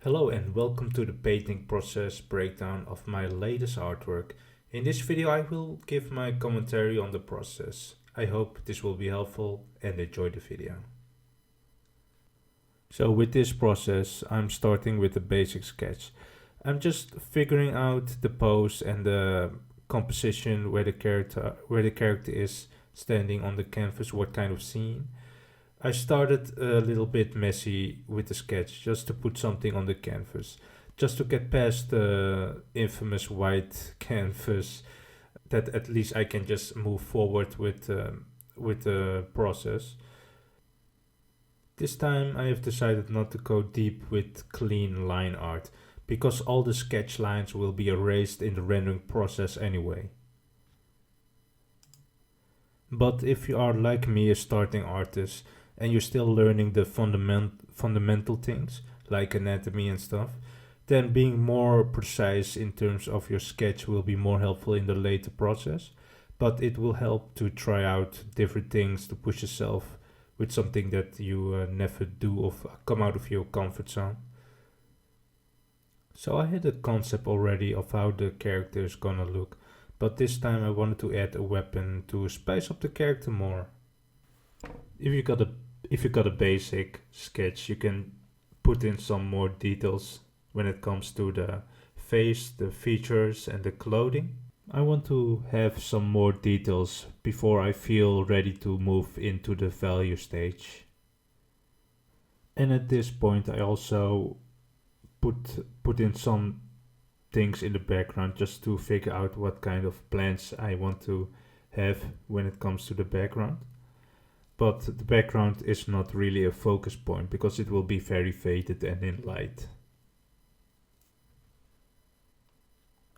Hello and welcome to the painting process breakdown of my latest artwork. In this video I will give my commentary on the process. I hope this will be helpful and enjoy the video. So with this process I'm starting with a basic sketch. I'm just figuring out the pose and the composition where the character is standing on the canvas, what kind of scene. I started a little bit messy with the sketch just to put something on the canvas, just to get past the infamous white canvas, that at least I can just move forward with the process. This time I have decided not to go deep with clean line art, because all the sketch lines will be erased in the rendering process anyway. But if you are like me, a starting artist, and you're still learning the fundamental things like anatomy and stuff, then being more precise in terms of your sketch will be more helpful in the later process. But it will help to try out different things to push yourself with something that you never do or come out of your comfort zone. So I had a concept already of how the character is gonna look, but this time I wanted to add a weapon to spice up the character more. If you got a basic sketch, you can put in some more details when it comes to the face, the features and the clothing. I want to have some more details before I feel ready to move into the value stage. And at this point I also put in some things in the background just to figure out what kind of plans I want to have when it comes to the background. But the background is not really a focus point because it will be very faded and in light.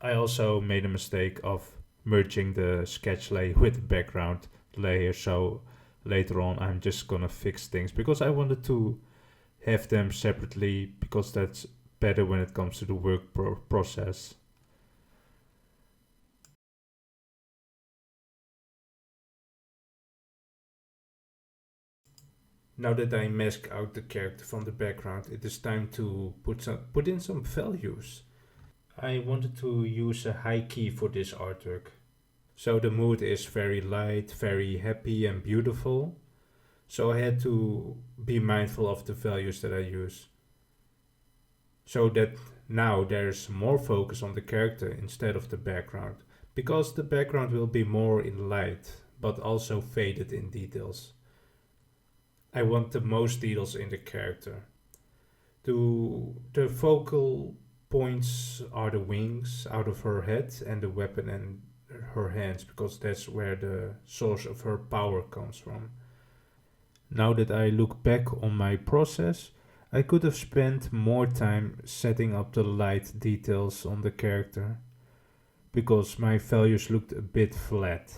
I also made a mistake of merging the sketch layer with the background layer, so later on I'm just gonna fix things because I wanted to have them separately because that's better when it comes to the work process. Now that I mask out the character from the background, it is time to put in some values. I wanted to use a high key for this artwork. So the mood is very light, very happy and beautiful. So I had to be mindful of the values that I use. So that now there's more focus on the character instead of the background. Because the background will be more in light, but also faded in details. I want the most details in the character. The focal points are the wings out of her head and the weapon and her hands, because that's where the source of her power comes from. Now that I look back on my process, I could have spent more time setting up the light details on the character, because my values looked a bit flat.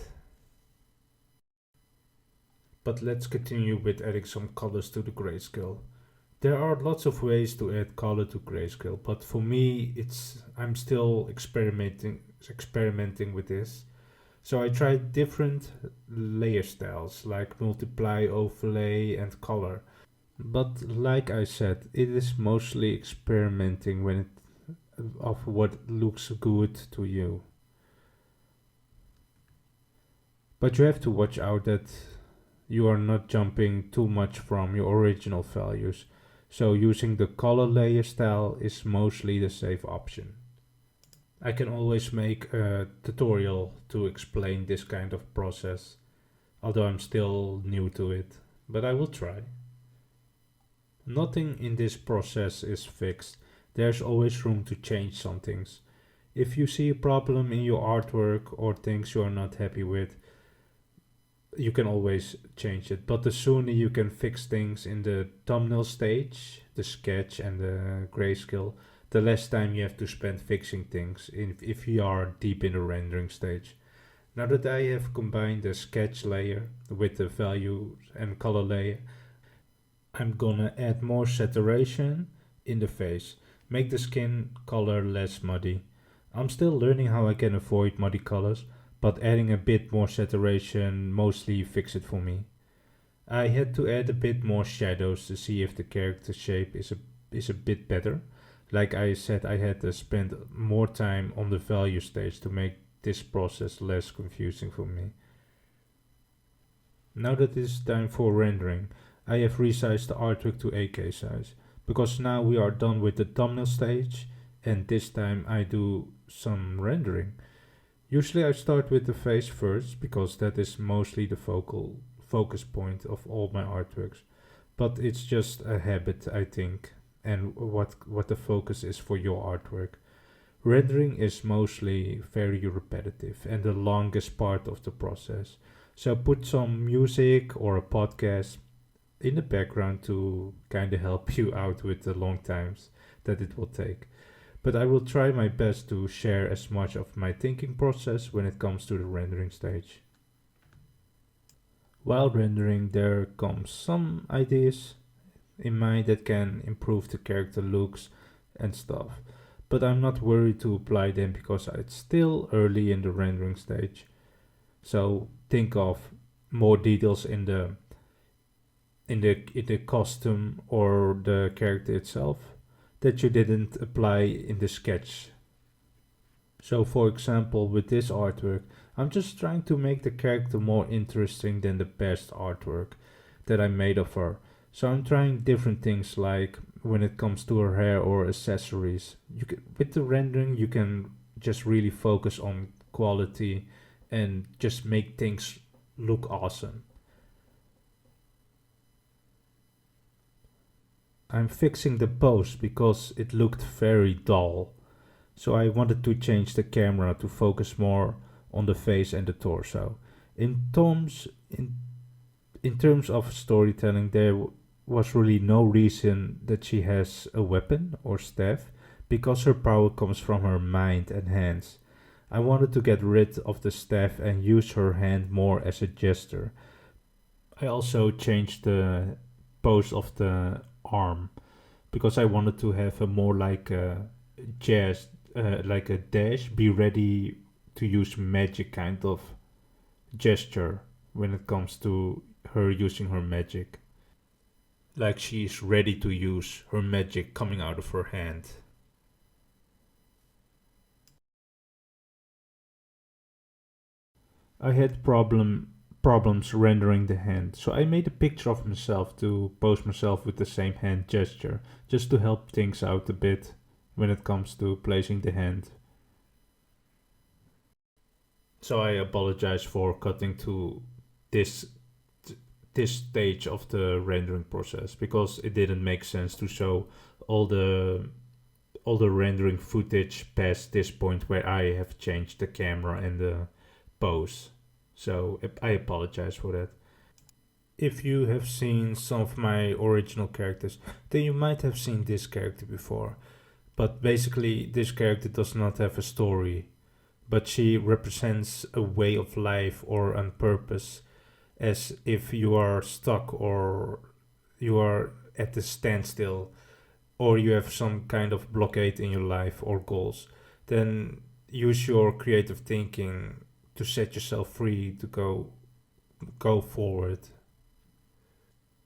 But let's continue with adding some colors to the grayscale. There are lots of ways to add color to grayscale, but for me I'm still experimenting with this. So I tried different layer styles like multiply, overlay and color. But like I said, it is mostly experimenting of what looks good to you. But you have to watch out that you are not jumping too much from your original values, so using the color layer style is mostly the safe option. I can always make a tutorial to explain this kind of process, although I'm still new to it, but I will try. Nothing in this process is fixed, there's always room to change some things. If you see a problem in your artwork or things you are not happy with, you can always change it, but the sooner you can fix things in the thumbnail stage, the sketch and the grayscale, the less time you have to spend fixing things if you are deep in the rendering stage. Now that I have combined the sketch layer with the value and color layer, I'm gonna add more saturation in the face, make the skin color less muddy. I'm still learning how I can avoid muddy colors, but adding a bit more saturation mostly fixed it for me. I had to add a bit more shadows to see if the character shape is a bit better. Like I said, I had to spend more time on the value stage to make this process less confusing for me. Now that it's time for rendering, I have resized the artwork to 8K size because now we are done with the thumbnail stage, and this time I do some rendering. Usually I start with the face first because that is mostly the focal focus point of all my artworks. But it's just a habit, I think, and what the focus is for your artwork. Rendering is mostly very repetitive and the longest part of the process. So put some music or a podcast in the background to kind of help you out with the long times that it will take. But I will try my best to share as much of my thinking process when it comes to the rendering stage. While rendering, there comes some ideas in mind that can improve the character looks and stuff. But I'm not worried to apply them because it's still early in the rendering stage. So think of more details in the costume or the character itself that you didn't apply in the sketch. So for example, with this artwork, I'm just trying to make the character more interesting than the past artwork that I made of her. So I'm trying different things like when it comes to her hair or accessories. With the rendering, you can just really focus on quality and just make things look awesome. I'm fixing the pose because it looked very dull. So I wanted to change the camera to focus more on the face and the torso. In terms in terms of storytelling, there was really no reason that she has a weapon or staff because her power comes from her mind and hands. I wanted to get rid of the staff and use her hand more as a gesture. I also changed the pose of the arm because I wanted to have a more like a jazz, like a dash, be ready to use magic kind of gesture when it comes to her using her magic. Like she's ready to use her magic coming out of her hand. I had problems rendering the hand, so I made a picture of myself to pose myself with the same hand gesture, just to help things out a bit when it comes to placing the hand. So I apologize for cutting to this this stage of the rendering process because it didn't make sense to show all the all the rendering footage past this point where I have changed the camera and the pose. So I apologize for that. If you have seen some of my original characters, then you might have seen this character before. But basically, this character does not have a story, but she represents a way of life or a purpose, as if you are stuck or you are at a standstill or you have some kind of blockade in your life or goals, then use your creative thinking to set yourself free to go forward.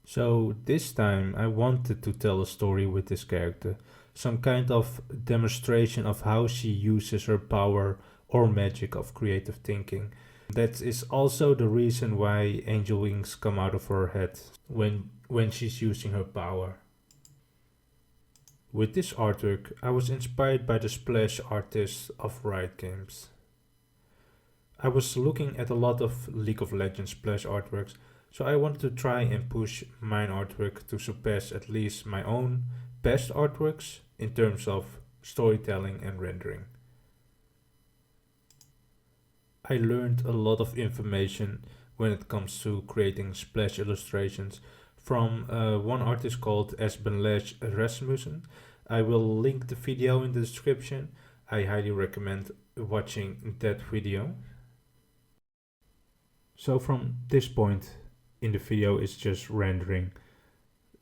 So this time I wanted to tell a story with this character, some kind of demonstration of how she uses her power or magic of creative thinking. That is also the reason why angel wings come out of her head when she's using her power. With this artwork, I was inspired by the splash artists of Riot Games. I was looking at a lot of League of Legends splash artworks, so I wanted to try and push mine artwork to surpass at least my own best artworks in terms of storytelling and rendering. I learned a lot of information when it comes to creating splash illustrations from one artist called Esben Rasmussen. I will link the video in the description. I highly recommend watching that video. So from this point in the video, it's just rendering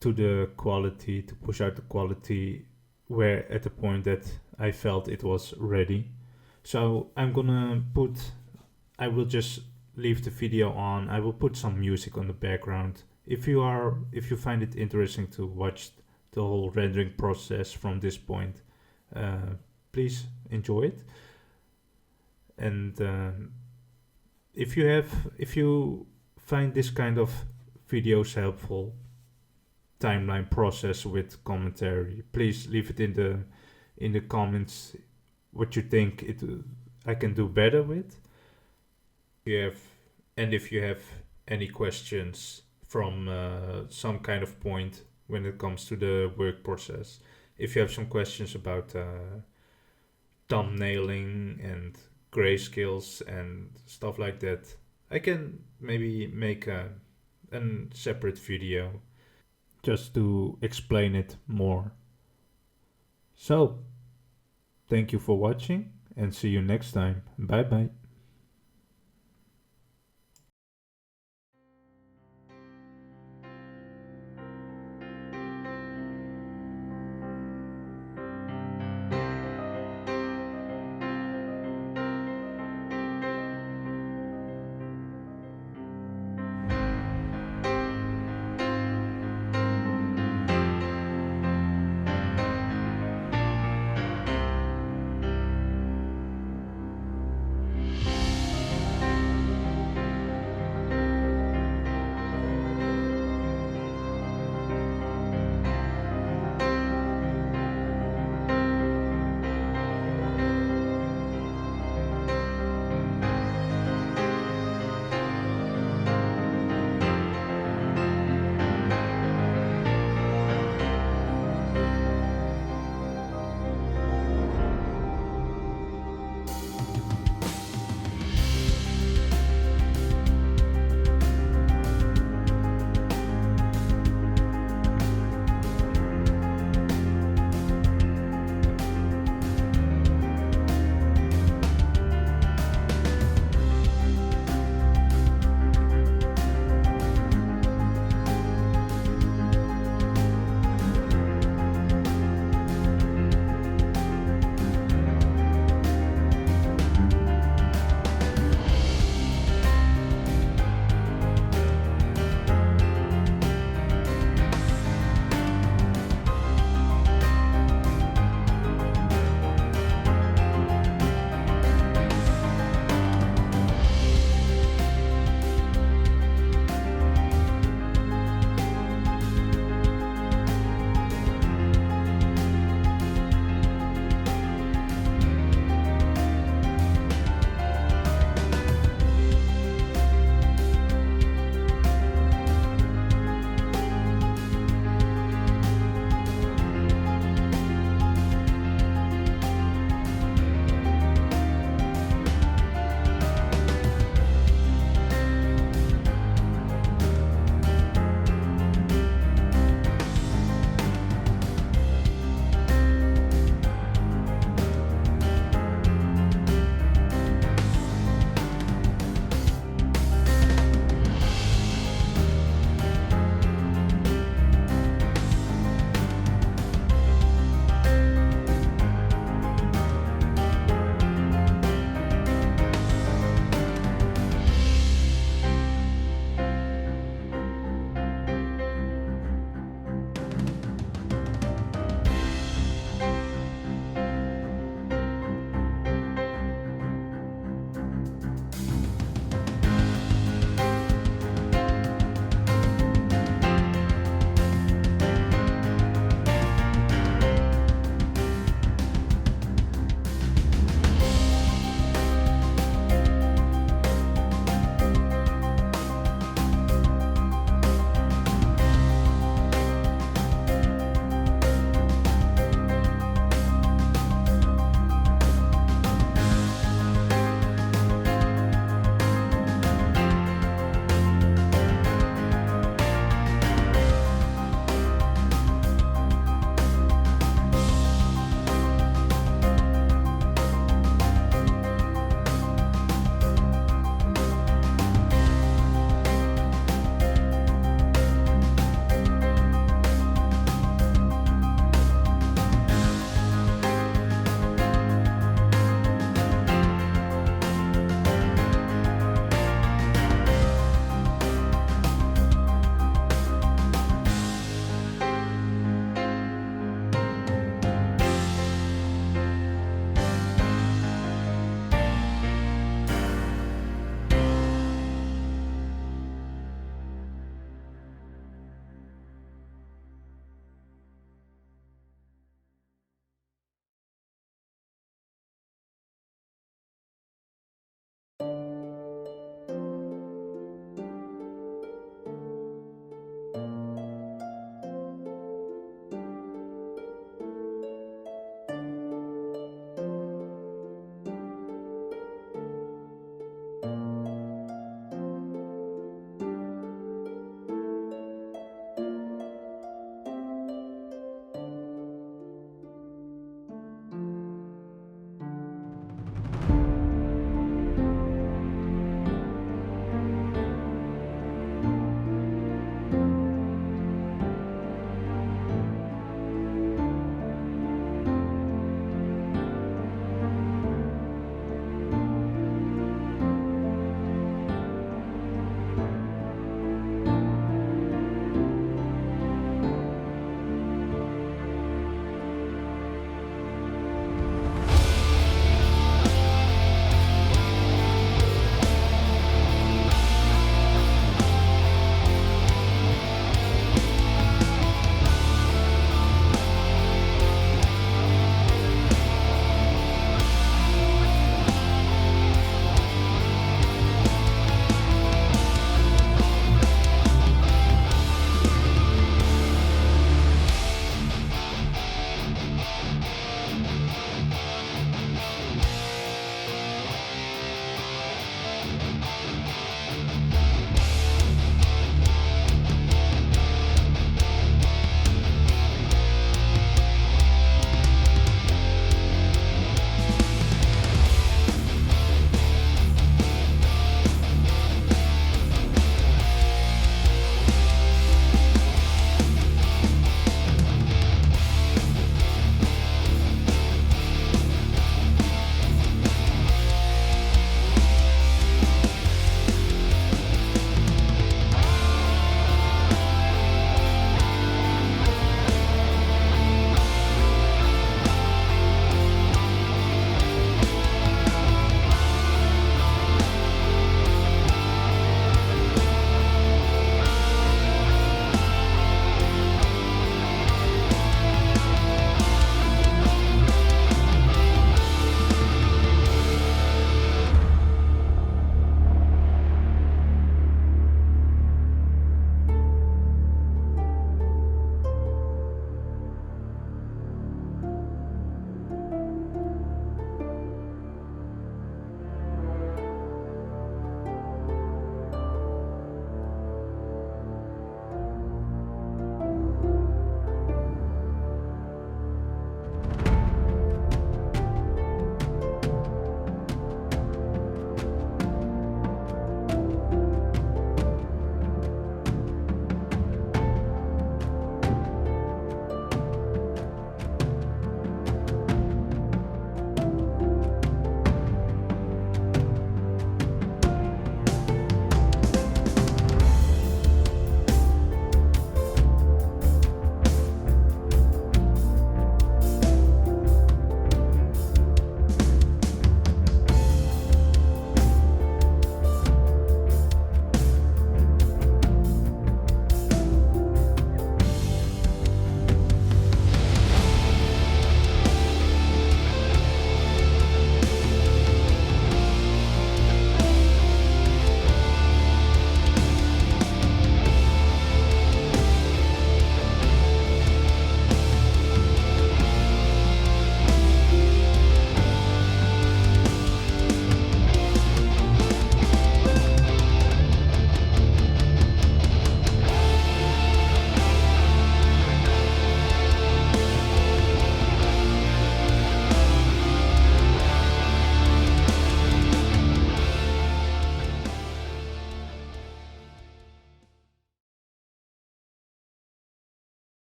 to the quality, to push out the quality where at the point that I felt it was ready. So I will just leave the video on. I will put some music on the background. If you find it interesting to watch the whole rendering process from this point, please enjoy it. And if you find this kind of videos helpful, timeline process with commentary, please leave it in the comments what you think I can do better with. You have and if you have any questions from some kind of point when it comes to the work process, if you have some questions about thumbnailing and grayscales and stuff like that, I can maybe make a separate video just to explain it more. So, thank you for watching and see you next time. Bye bye.